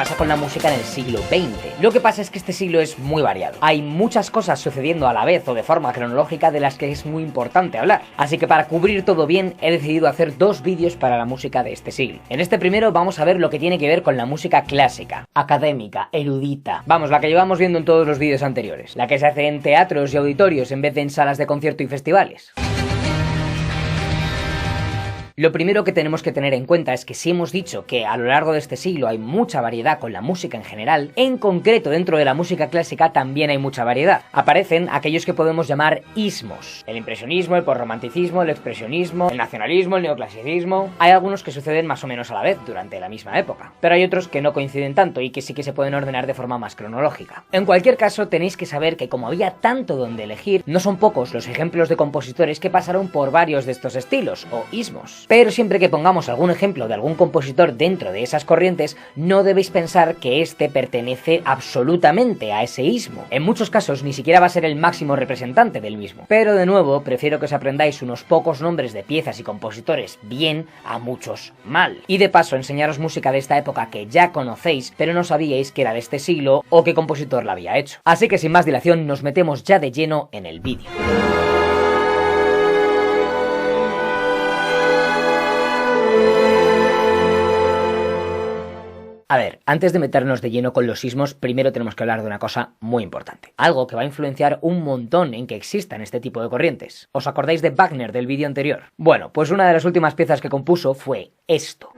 pasa con la música en el siglo XX. Lo que pasa es que este siglo es muy variado. Hay muchas cosas sucediendo a la vez o de forma cronológica de las que es muy importante hablar. Así que para cubrir todo bien he decidido hacer dos vídeos para la música de este siglo. En este primero vamos a ver lo que tiene que ver con la música clásica, académica, erudita. Vamos, la que llevamos viendo en todos los vídeos anteriores. La que se hace en teatros y auditorios en vez de en salas de concierto y festivales. Lo primero que tenemos que tener en cuenta es que si hemos dicho que a lo largo de este siglo hay mucha variedad con la música en general, en concreto dentro de la música clásica también hay mucha variedad. Aparecen aquellos que podemos llamar ismos. El impresionismo, el postromanticismo, el expresionismo, el nacionalismo, el neoclasicismo. Hay algunos que suceden más o menos a la vez durante la misma época, pero hay otros que no coinciden tanto y que sí que se pueden ordenar de forma más cronológica. En cualquier caso, tenéis que saber que como había tanto donde elegir, no son pocos los ejemplos de compositores que pasaron por varios de estos estilos, o ismos. Pero siempre que pongamos algún ejemplo de algún compositor dentro de esas corrientes, no debéis pensar que este pertenece absolutamente a ese ismo. En muchos casos ni siquiera va a ser el máximo representante del mismo. Pero de nuevo, prefiero que os aprendáis unos pocos nombres de piezas y compositores bien a muchos mal. Y de paso enseñaros música de esta época que ya conocéis, pero no sabíais que era de este siglo o qué compositor la había hecho. Así que sin más dilación nos metemos ya de lleno en el vídeo. A ver, antes de meternos de lleno con los ismos, primero tenemos que hablar de una cosa muy importante. Algo que va a influenciar un montón en que existan este tipo de corrientes. ¿Os acordáis de Wagner del vídeo anterior? Bueno, pues una de las últimas piezas que compuso fue esto.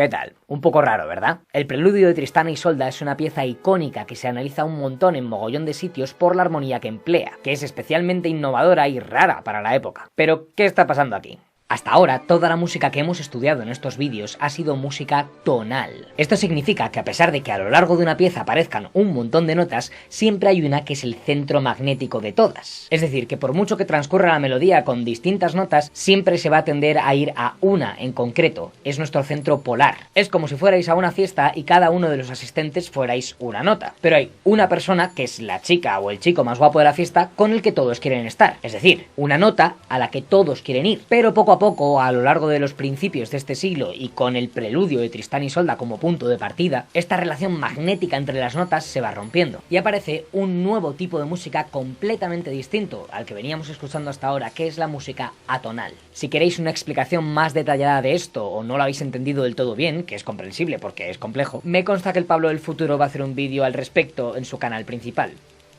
¿Qué tal? Un poco raro, ¿verdad? El preludio de Tristán e Isolda es una pieza icónica que se analiza un montón en mogollón de sitios por la armonía que emplea, que es especialmente innovadora y rara para la época. Pero, ¿qué está pasando aquí? Hasta ahora, toda la música que hemos estudiado en estos vídeos ha sido música tonal. Esto significa que a pesar de que a lo largo de una pieza aparezcan un montón de notas, siempre hay una que es el centro magnético de todas. Es decir, que por mucho que transcurra la melodía con distintas notas, siempre se va a tender a ir a una en concreto. Es nuestro centro polar. Es como si fuerais a una fiesta y cada uno de los asistentes fuerais una nota. Pero hay una persona, que es la chica o el chico más guapo de la fiesta, con el que todos quieren estar. Es decir, una nota a la que todos quieren ir. Pero poco a poco, a lo largo de los principios de este siglo y con el preludio de Tristán e Isolda como punto de partida, esta relación magnética entre las notas se va rompiendo y aparece un nuevo tipo de música completamente distinto al que veníamos escuchando hasta ahora, que es la música atonal. Si queréis una explicación más detallada de esto o no lo habéis entendido del todo bien, que es comprensible porque es complejo, me consta que el Pablo del futuro va a hacer un vídeo al respecto en su canal principal.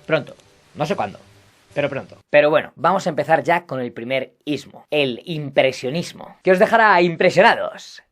Pronto, no sé cuándo, pero pronto. Pero bueno, vamos a empezar ya con el primer ismo, el impresionismo, que os dejará impresionados.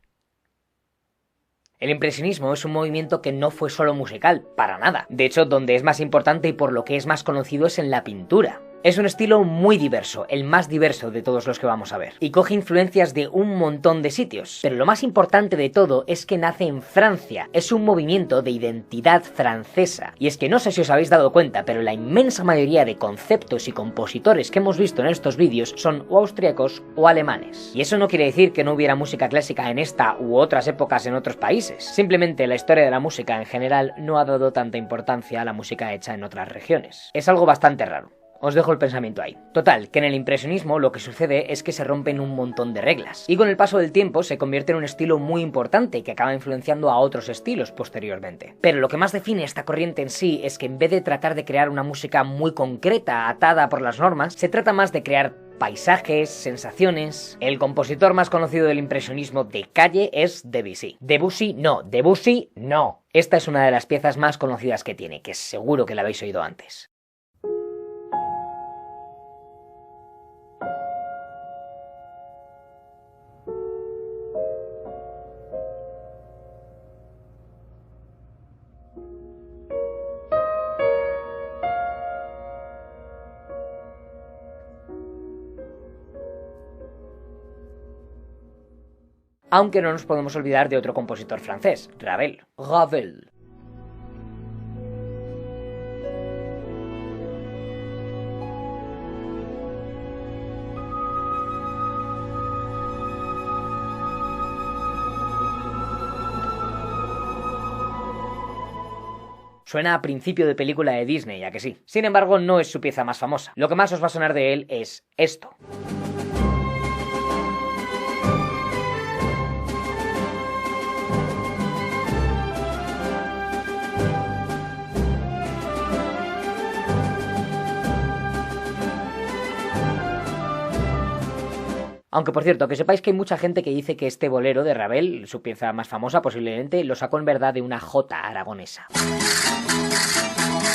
El impresionismo es un movimiento que no fue solo musical, para nada. De hecho, donde es más importante y por lo que es más conocido es en la pintura. Es un estilo muy diverso, el más diverso de todos los que vamos a ver, y coge influencias de un montón de sitios. Pero lo más importante de todo es que nace en Francia, es un movimiento de identidad francesa. Y es que no sé si os habéis dado cuenta, pero la inmensa mayoría de conceptos y compositores que hemos visto en estos vídeos son o austríacos o alemanes. Y eso no quiere decir que no hubiera música clásica en esta u otras épocas en otros países. Simplemente la historia de la música en general no ha dado tanta importancia a la música hecha en otras regiones. Es algo bastante raro. Os dejo el pensamiento ahí. Total, que en el impresionismo lo que sucede es que se rompen un montón de reglas, y con el paso del tiempo se convierte en un estilo muy importante que acaba influenciando a otros estilos posteriormente. Pero lo que más define esta corriente en sí es que en vez de tratar de crear una música muy concreta, atada por las normas, se trata más de crear paisajes, sensaciones. El compositor más conocido del impresionismo de calle es Debussy. Debussy no. Esta es una de las piezas más conocidas que tiene, que seguro que la habéis oído antes. Aunque no nos podemos olvidar de otro compositor francés, Ravel. Ravel. Suena a principio de película de Disney, ya que sí. Sin embargo, no es su pieza más famosa. Lo que más os va a sonar de él es esto. Aunque por cierto, que sepáis que hay mucha gente que dice que este bolero de Ravel, su pieza más famosa posiblemente, lo sacó en verdad de una jota aragonesa.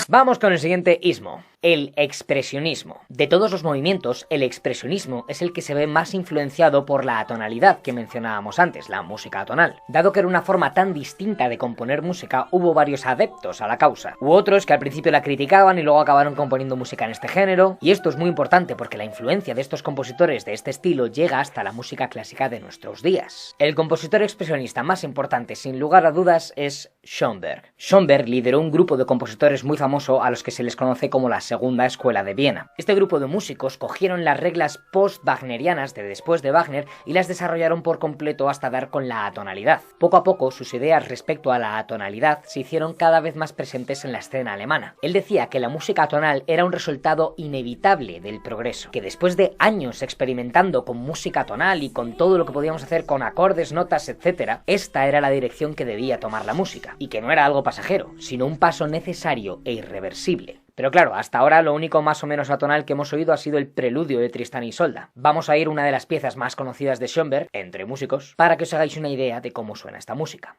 Vamos con el siguiente ismo, el expresionismo. De todos los movimientos, el expresionismo es el que se ve más influenciado por la atonalidad que mencionábamos antes, la música atonal. Dado que era una forma tan distinta de componer música, hubo varios adeptos a la causa. Hubo otros que al principio la criticaban y luego acabaron componiendo música en este género, y esto es muy importante porque la influencia de estos compositores de este estilo llega hasta la música clásica de nuestros días. El compositor expresionista más importante, sin lugar a dudas, es Schoenberg. Schoenberg lideró un grupo de compositores muy famoso a los que se les conoce como la Segunda Escuela de Viena. Este grupo de músicos cogieron las reglas post-wagnerianas de después de Wagner y las desarrollaron por completo hasta dar con la atonalidad. Poco a poco, sus ideas respecto a la atonalidad se hicieron cada vez más presentes en la escena alemana. Él decía que la música atonal era un resultado inevitable del progreso, que después de años experimentando con música atonal y con todo lo que podíamos hacer con acordes, notas, etc., esta era la dirección que debía tomar la música, y que no era algo pasajero, sino un paso necesario e irreversible. Pero claro, hasta ahora lo único más o menos atonal que hemos oído ha sido el preludio de Tristán y Isolda. Vamos a ir una de las piezas más conocidas de Schoenberg, entre músicos, para que os hagáis una idea de cómo suena esta música.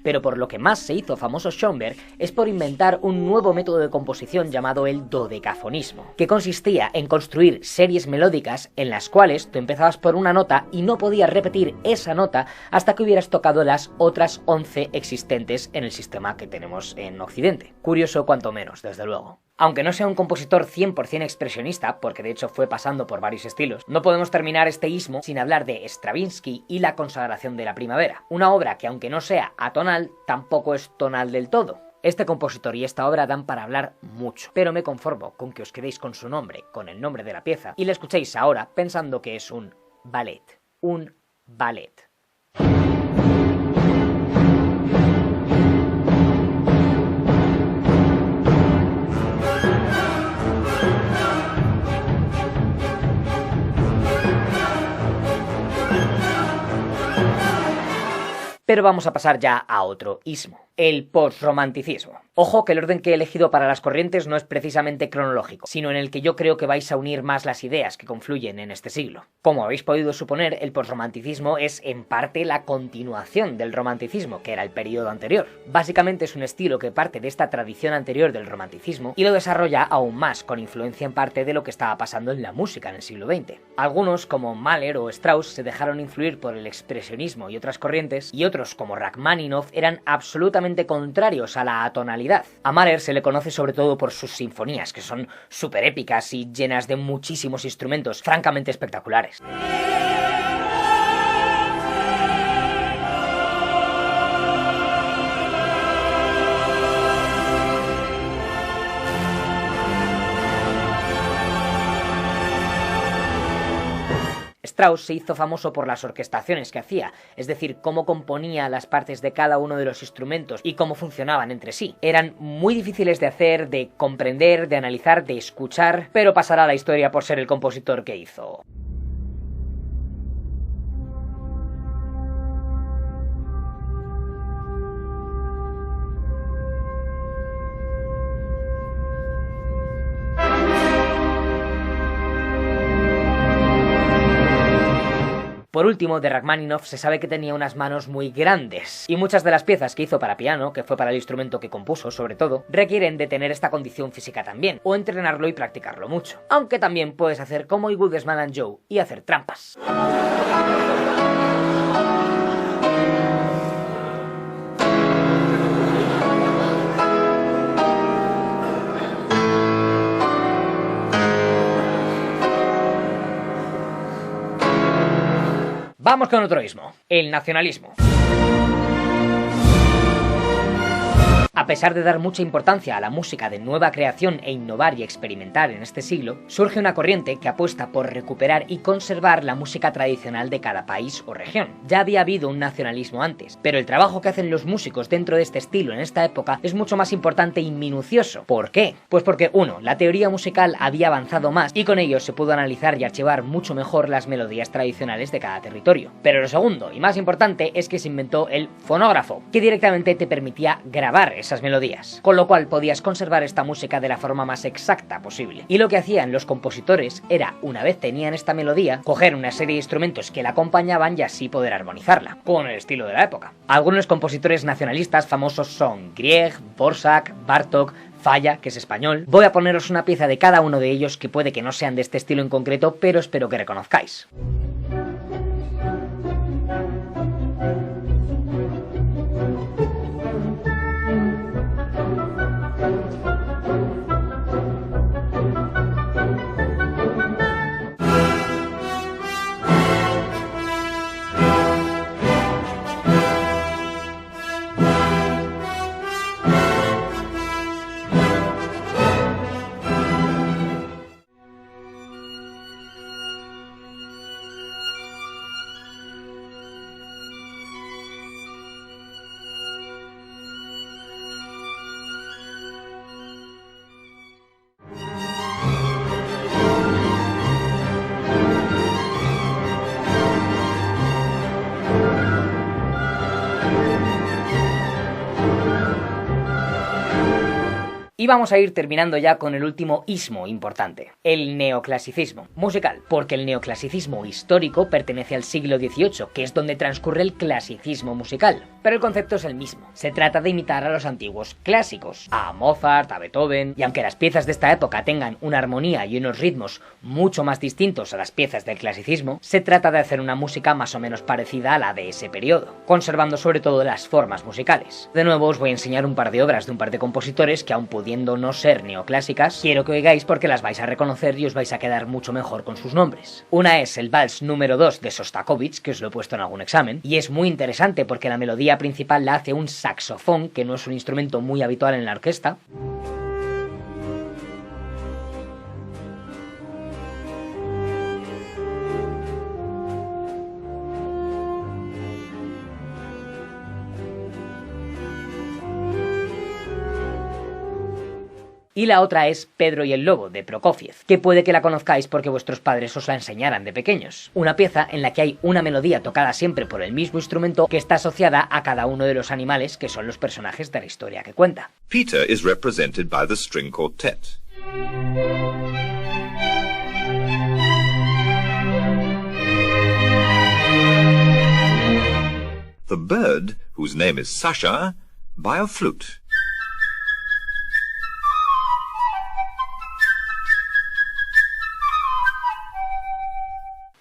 Pero por lo que más se hizo famoso Schoenberg es por inventar un nuevo método de composición llamado el dodecafonismo, que consistía en construir series melódicas en las cuales tú empezabas por una nota y no podías repetir esa nota hasta que hubieras tocado las otras 11 existentes en el sistema que tenemos en Occidente. Curioso cuanto menos, desde luego. Aunque no sea un compositor 100% expresionista, porque de hecho fue pasando por varios estilos, no podemos terminar este ismo sin hablar de Stravinsky y la consagración de la primavera, una obra que aunque no sea atonal, tampoco es tonal del todo. Este compositor y esta obra dan para hablar mucho, pero me conformo con que os quedéis con su nombre, con el nombre de la pieza, y la escuchéis ahora pensando que es un ballet. Un ballet. Pero vamos a pasar ya a otro ismo, el postromanticismo. Ojo que el orden que he elegido para las corrientes no es precisamente cronológico, sino en el que yo creo que vais a unir más las ideas que confluyen en este siglo. Como habéis podido suponer, el postromanticismo es en parte la continuación del romanticismo, que era el periodo anterior. Básicamente es un estilo que parte de esta tradición anterior del romanticismo y lo desarrolla aún más, con influencia en parte de lo que estaba pasando en la música en el siglo XX. Algunos, como Mahler o Strauss, se dejaron influir por el expresionismo y otras corrientes, y otros, como Rachmaninoff, eran absolutamente contrarios a la atonalidad. A Mahler se le conoce sobre todo por sus sinfonías, que son súper épicas y llenas de muchísimos instrumentos francamente espectaculares. Strauss se hizo famoso por las orquestaciones que hacía, es decir, cómo componía las partes de cada uno de los instrumentos y cómo funcionaban entre sí. Eran muy difíciles de hacer, de comprender, de analizar, de escuchar, pero pasará a la historia por ser el compositor que hizo. Por último, de Rachmaninoff se sabe que tenía unas manos muy grandes, y muchas de las piezas que hizo para piano, que fue para el instrumento que compuso sobre todo, requieren de tener esta condición física también, o entrenarlo y practicarlo mucho. Aunque también puedes hacer como Goodman and Joe y hacer trampas. Vamos con otro ismo, el nacionalismo. A pesar de dar mucha importancia a la música de nueva creación e innovar y experimentar en este siglo, surge una corriente que apuesta por recuperar y conservar la música tradicional de cada país o región. Ya había habido un nacionalismo antes, pero el trabajo que hacen los músicos dentro de este estilo en esta época es mucho más importante y minucioso. ¿Por qué? Pues porque 1. La teoría musical había avanzado más y con ello se pudo analizar y archivar mucho mejor las melodías tradicionales de cada territorio. Pero lo segundo, y más importante, es que se inventó el fonógrafo, que directamente te permitía grabar esas melodías, con lo cual podías conservar esta música de la forma más exacta posible. Y lo que hacían los compositores era, una vez tenían esta melodía, coger una serie de instrumentos que la acompañaban y así poder armonizarla, con el estilo de la época. Algunos compositores nacionalistas famosos son Grieg, Dvořák, Bartók, Falla, que es español. Voy a poneros una pieza de cada uno de ellos que puede que no sean de este estilo en concreto, pero espero que reconozcáis. Y vamos a ir terminando ya con el último ismo importante, el neoclasicismo musical, porque el neoclasicismo histórico pertenece al siglo XVIII, que es donde transcurre el clasicismo musical, pero el concepto es el mismo. Se trata de imitar a los antiguos clásicos, a Mozart, a Beethoven, y aunque las piezas de esta época tengan una armonía y unos ritmos mucho más distintos a las piezas del clasicismo, se trata de hacer una música más o menos parecida a la de ese periodo, conservando sobre todo las formas musicales. De nuevo os voy a enseñar un par de obras de un par de compositores que, aun pudiendo no ser neoclásicas, quiero que oigáis porque las vais a reconocer y os vais a quedar mucho mejor con sus nombres. Una es el Vals número 2 de Sostakovich, que os lo he puesto en algún examen, y es muy interesante porque la melodía principal la hace un saxofón, que no es un instrumento muy habitual en la orquesta. Y la otra es Pedro y el Lobo, de Prokofiev, que puede que la conozcáis porque vuestros padres os la enseñaran de pequeños. Una pieza en la que hay una melodía tocada siempre por el mismo instrumento que está asociada a cada uno de los animales que son los personajes de la historia que cuenta. Peter is represented by the string quartet. The bird, whose name is Sasha, by a flute.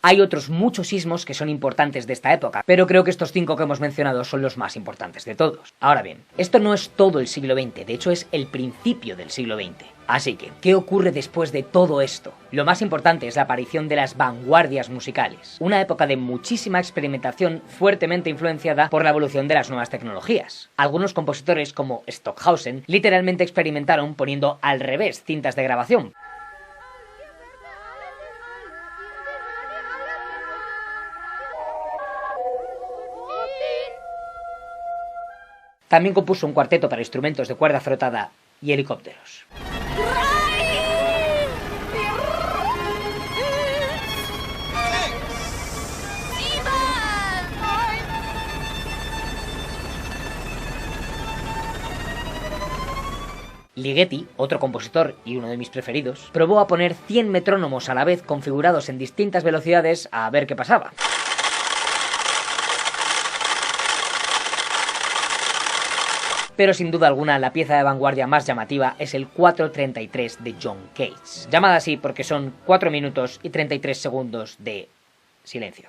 Hay otros muchos ismos que son importantes de esta época, pero creo que estos 5 que hemos mencionado son los más importantes de todos. Ahora bien, esto no es todo el siglo XX, de hecho es el principio del siglo XX. Así que, ¿qué ocurre después de todo esto? Lo más importante es la aparición de las vanguardias musicales, una época de muchísima experimentación fuertemente influenciada por la evolución de las nuevas tecnologías. Algunos compositores, como Stockhausen, literalmente experimentaron poniendo al revés cintas de grabación. También compuso un cuarteto para instrumentos de cuerda frotada y helicópteros. Ligeti, otro compositor y uno de mis preferidos, probó a poner 100 metrónomos a la vez configurados en distintas velocidades a ver qué pasaba. Pero sin duda alguna la pieza de vanguardia más llamativa es el 4:33 de John Cage, llamada así porque son 4 minutos y 33 segundos de silencio.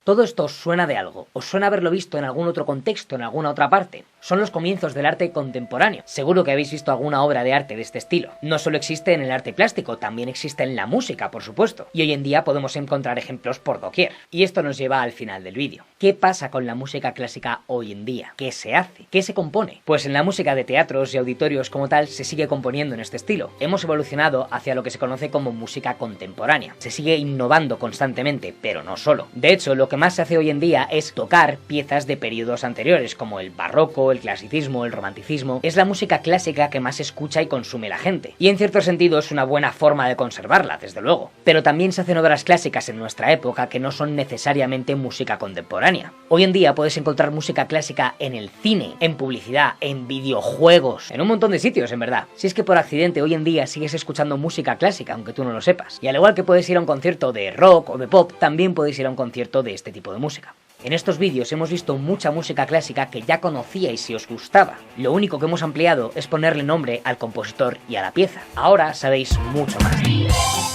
Todo esto os suena de algo, os suena haberlo visto en algún otro contexto, en alguna otra parte. Son los comienzos del arte contemporáneo. Seguro que habéis visto alguna obra de arte de este estilo. No solo existe en el arte plástico, también existe en la música, por supuesto. Y hoy en día podemos encontrar ejemplos por doquier. Y esto nos lleva al final del vídeo. ¿Qué pasa con la música clásica hoy en día? ¿Qué se hace? ¿Qué se compone? Pues en la música de teatros y auditorios como tal se sigue componiendo en este estilo. Hemos evolucionado hacia lo que se conoce como música contemporánea. Se sigue innovando constantemente, pero no solo. De hecho, lo que más se hace hoy en día es tocar piezas de periodos anteriores, como el barroco, el clasicismo, el romanticismo. Es la música clásica que más escucha y consume la gente. Y en cierto sentido es una buena forma de conservarla, desde luego. Pero también se hacen obras clásicas en nuestra época que no son necesariamente música contemporánea. Hoy en día puedes encontrar música clásica en el cine, en publicidad, en videojuegos, en un montón de sitios, en verdad. Si es que por accidente hoy en día sigues escuchando música clásica, aunque tú no lo sepas. Y al igual que puedes ir a un concierto de rock o de pop, también puedes ir a un concierto de este tipo de música. En estos vídeos hemos visto mucha música clásica que ya conocíais y os gustaba. Lo único que hemos ampliado es ponerle nombre al compositor y a la pieza. Ahora sabéis mucho más.